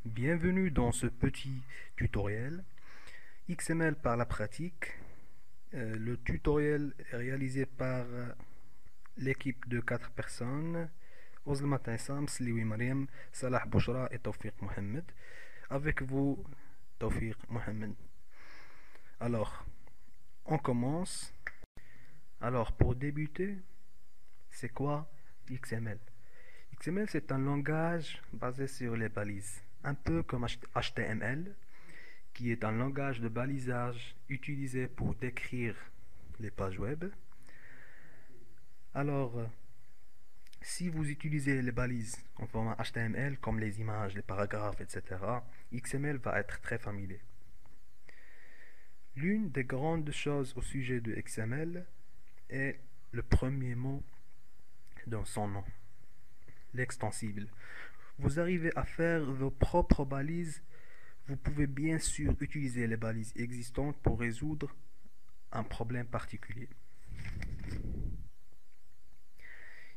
Bienvenue dans ce petit tutoriel XML par la pratique. Le tutoriel est réalisé par l'équipe de 4 personnes: Ozlmat Issam, Sliwi Mariam, Salah Bouchra et Tawfiq Mohamed. Avec vous, Tawfiq Mohamed. Alors, on commence. Alors, pour débuter, c'est quoi XML? XML, c'est un langage basé sur les balises, un peu comme HTML, qui est un langage de balisage utilisé pour décrire les pages web. Alors, si vous utilisez les balises en format HTML, comme les images, les paragraphes, etc., XML va être très familier. L'une des grandes choses au sujet de XML est le premier mot dans son nom, l'extensible. Vous arrivez à faire vos propres balises. Vous pouvez bien sûr utiliser les balises existantes pour résoudre un problème particulier.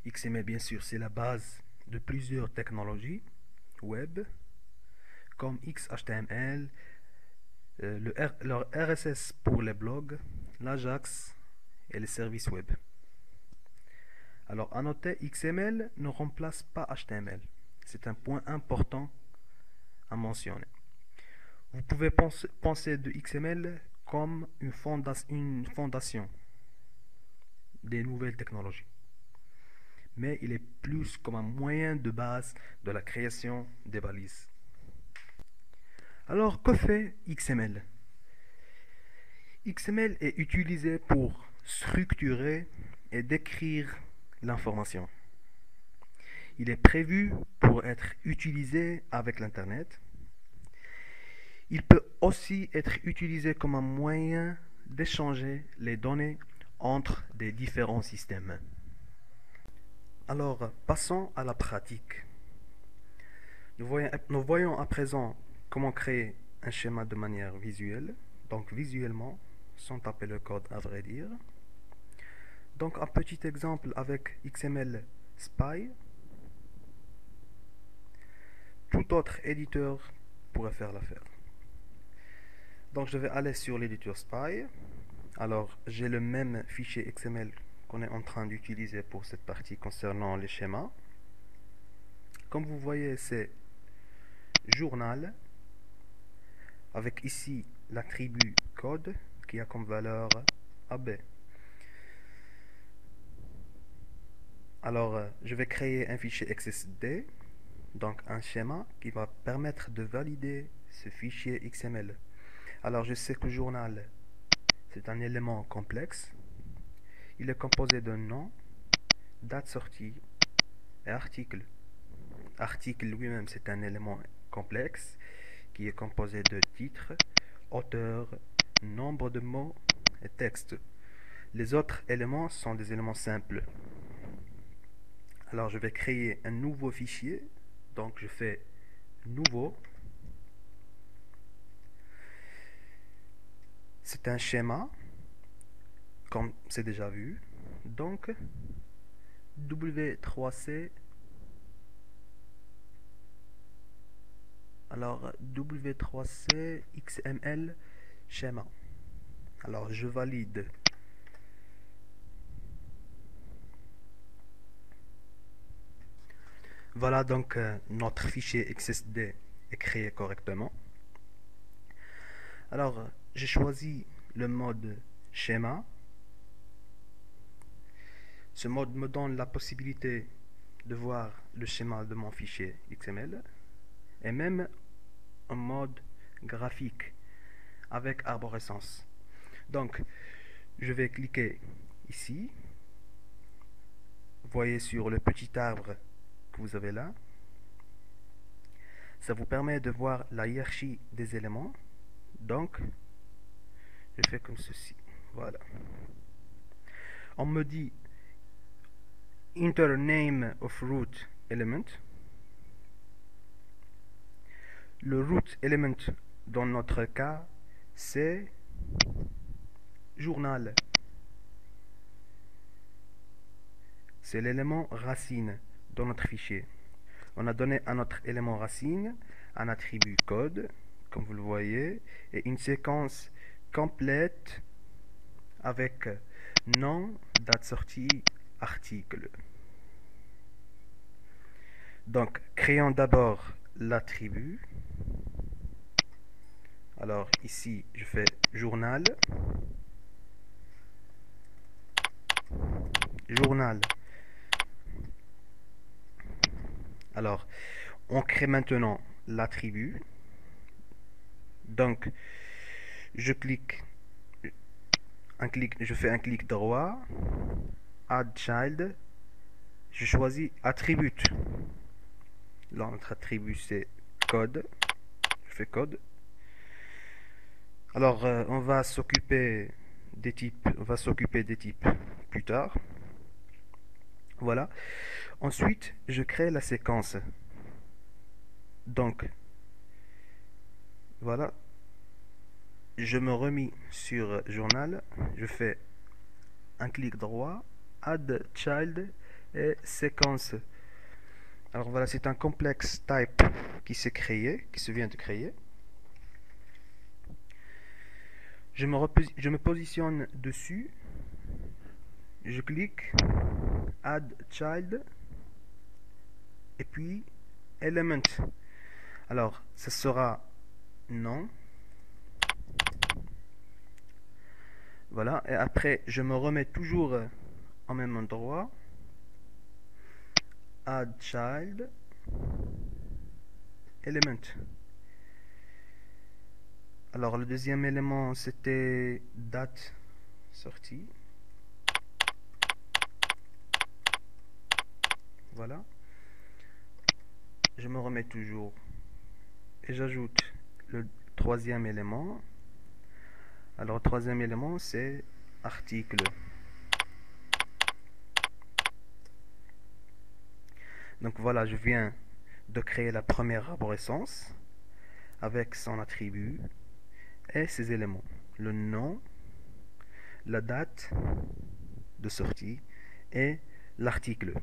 XML, bien sûr, c'est la base de plusieurs technologies web, comme XHTML, leur RSS pour les blogs, l'Ajax et les services web. Alors, à noter, XML ne remplace pas HTML. C'est un point important à mentionner. Vous pouvez penser de XML comme une fondation des nouvelles technologies. Mais il est plus comme un moyen de base de la création des balises. Alors, que fait XML? XML est utilisé pour structurer et décrire l'information. Il est prévu pour être utilisé avec l'Internet. Il peut aussi être utilisé comme un moyen d'échanger les données entre des différents systèmes. Alors, passons à la pratique. Nous voyons à présent comment créer un schéma de manière visuelle, donc visuellement, sans taper le code à vrai dire. Donc un petit exemple avec XML Spy. Tout autre éditeur pourrait faire l'affaire. Donc je vais aller sur l'éditeur Spy. Alors j'ai le même fichier XML qu'on est en train d'utiliser pour cette partie concernant les schémas. Comme vous voyez, c'est journal avec ici l'attribut code qui a comme valeur AB. Alors je vais créer un fichier XSD, donc un schéma qui va permettre de valider ce fichier XML. Alors je sais que journal, c'est un élément complexe. Il est composé d'un nom, date sortie et article. Article lui-même, c'est un élément complexe qui est composé de titre, auteur, nombre de mots et texte. Les autres éléments sont des éléments simples. Alors je vais créer un nouveau fichier. Donc je fais nouveau. C'est un schéma, comme c'est déjà vu. Donc W3C. Alors W3C XML schéma. Alors je valide. Voilà, donc notre fichier XSD est créé correctement. Alors j'ai choisi le mode schéma. Ce mode me donne la possibilité de voir le schéma de mon fichier XML et même un mode graphique avec arborescence. Donc je vais cliquer ici. Vous voyez sur le petit arbre que vous avez là. Ça vous permet de voir la hiérarchie des éléments. Donc je fais comme ceci. Voilà. On me dit enter name of root element. Le root element dans notre cas, c'est journal. C'est l'élément racine dans notre fichier. On a donné à notre élément racine un attribut code, comme vous le voyez, et une séquence complète avec nom, date sortie, article. Donc, créons d'abord l'attribut. Alors ici, je fais journal. Journal. Alors, on crée maintenant l'attribut. Donc, je fais un clic droit, Add Child, je choisis Attribute. Là, notre attribut c'est code. Je fais code. Alors, on va s'occuper des types. Plus tard. Voilà. Ensuite, je crée la séquence. Donc, voilà. Je me remis sur journal. Je fais un clic droit, Add Child et séquence. Alors voilà, c'est un complexe type qui se vient de créer. Je me positionne dessus, je clique, Add Child, et puis Element. Alors, ça sera non. Voilà, et après, je me remets toujours en même endroit. Add Child, Element. Alors, le deuxième élément, c'était date sortie. Voilà. Je me remets toujours et j'ajoute le troisième élément. Alors, le troisième élément, c'est article. Donc voilà, je viens de créer la première arborescence avec son attribut et ses éléments. Le nom, la date de sortie et l'article.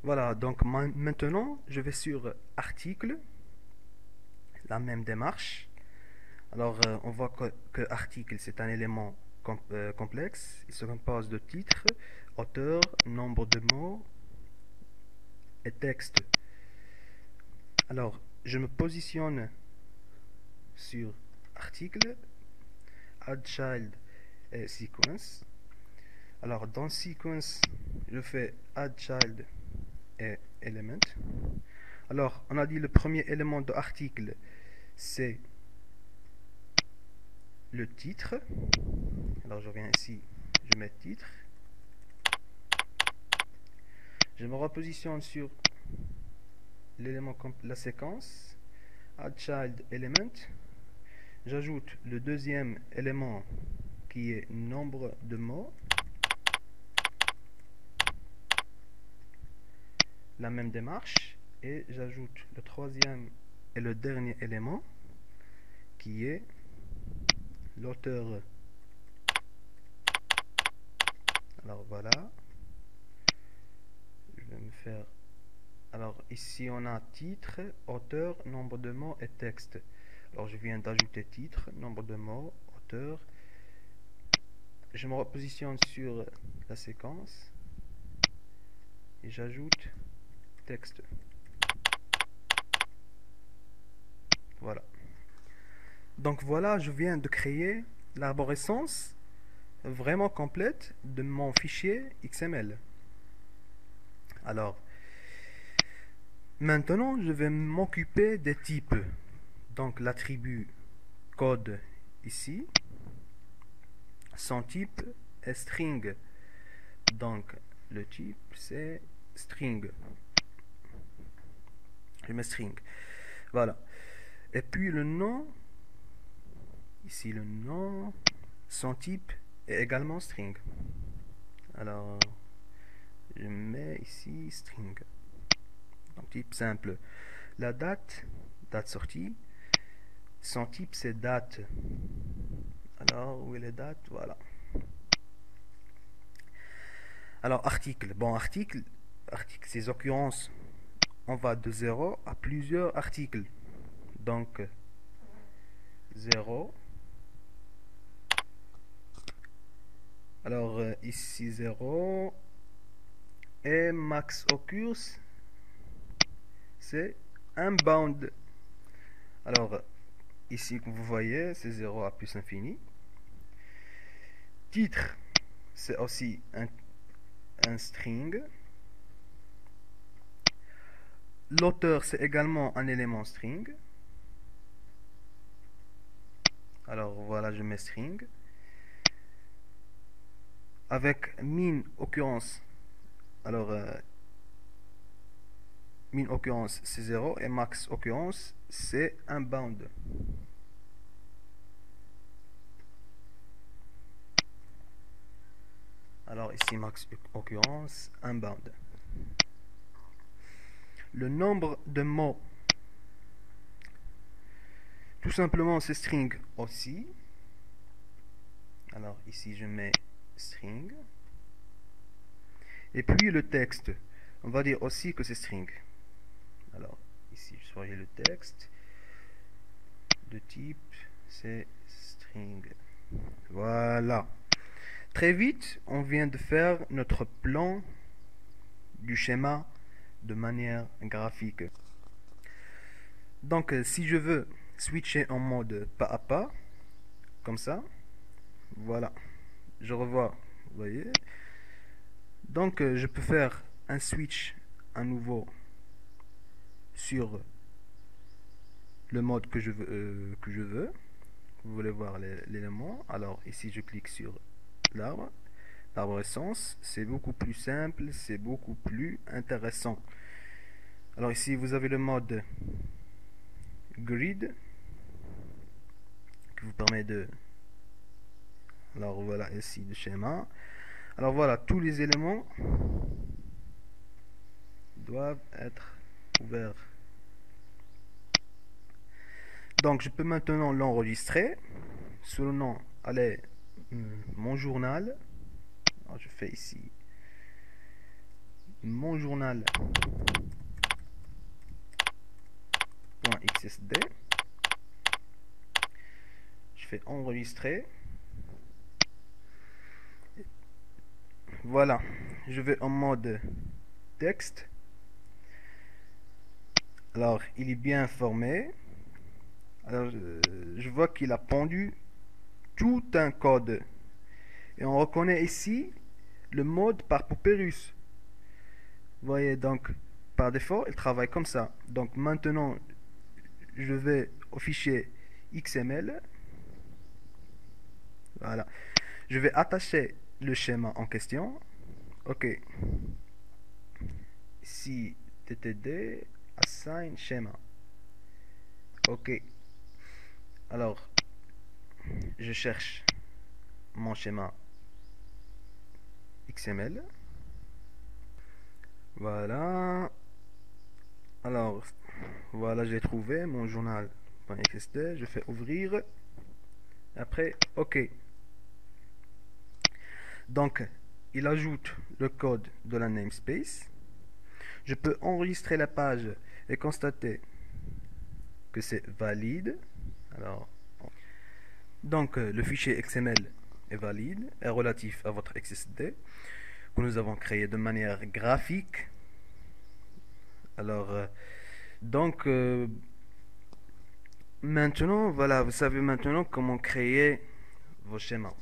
Voilà, donc maintenant, je vais sur article, la même démarche. Alors, on voit que article, c'est un élément complexe. Il se compose de titre, auteur, nombre de mots et texte. Alors, je me positionne sur article, add child et sequence. Alors, dans sequence, je fais add child et element. Alors, on a dit le premier élément de article, c'est le titre. Alors, je reviens ici, je mets titre. Je me repositionne sur l'élément, la séquence, add child element. J'ajoute le deuxième élément qui est nombre de mots. La même démarche. Et j'ajoute le troisième et le dernier élément qui est l'auteur. Alors voilà. Je vais me faire. Alors ici on a titre, auteur, nombre de mots et texte. Alors je viens d'ajouter titre, nombre de mots, auteur. Je me repositionne sur la séquence et j'ajoute texte. Voilà. Donc voilà, je viens de créer l'arborescence vraiment complète de mon fichier XML. Alors, maintenant, je vais m'occuper des types. Donc l'attribut code ici, son type est string. Donc le type c'est string. Je mets string. Voilà. Et puis le nom, ici le nom, son type est également string. Alors je mets ici string. Donc type simple. La date, date sortie. Son type c'est date. Alors où est les dates? Voilà. Alors article. Bon, article, ces occurrences on va de 0 à plusieurs articles. Donc 0. Alors ici 0. Et max occurs, c'est unbound. Alors ici, comme vous voyez, c'est 0 à plus infini. Titre, c'est aussi un string. L'auteur, c'est également un élément string. Alors voilà, je mets string. Avec min occurrence, alors min occurrence c'est 0 et max occurrence c'est unbound. Alors ici max occurrence unbound. Le nombre de mots, tout simplement c'est string aussi. Alors ici je mets string. Et puis le texte, on va dire aussi que c'est string. Alors ici je choisis le texte. De type c'est string. Voilà. Très vite, on vient de faire notre plan du schéma de manière graphique. Donc si je veux switcher en mode pas à pas, comme ça, voilà, je revois, vous voyez. Donc je peux faire un switch à nouveau sur le mode que je veux. Vous voulez voir l'élément. Alors ici je clique sur l'arbre. L'arborescence, c'est beaucoup plus simple, c'est beaucoup plus intéressant. Alors ici vous avez le mode grid qui vous permet de... Alors voilà ici le schéma. Alors voilà, tous les éléments doivent être ouverts. Donc je peux maintenant l'enregistrer sous le nom, allez, mon journal. Alors, je fais ici mon journal.xsd. Je fais enregistrer. Voilà, je vais en mode texte. Alors il est bien formé. Alors je vois qu'il a pondu tout un code. Et on reconnaît ici le mode par Papyrus. Vous voyez, donc par défaut il travaille comme ça. Donc maintenant je vais au fichier XML. Voilà, je vais attacher le schéma en question. Ok, ici ttd assign schéma. Ok, alors je cherche mon schéma XML. Voilà. Alors, voilà, j'ai trouvé mon journal.xsd. Je fais ouvrir. Après, OK. Donc, il ajoute le code de la namespace. Je peux enregistrer la page et constater que c'est valide. Alors, donc, le fichier XML est valide, est relatif à votre XSD que nous avons créé de manière graphique. Alors, donc, maintenant, voilà, vous savez maintenant comment créer vos schémas.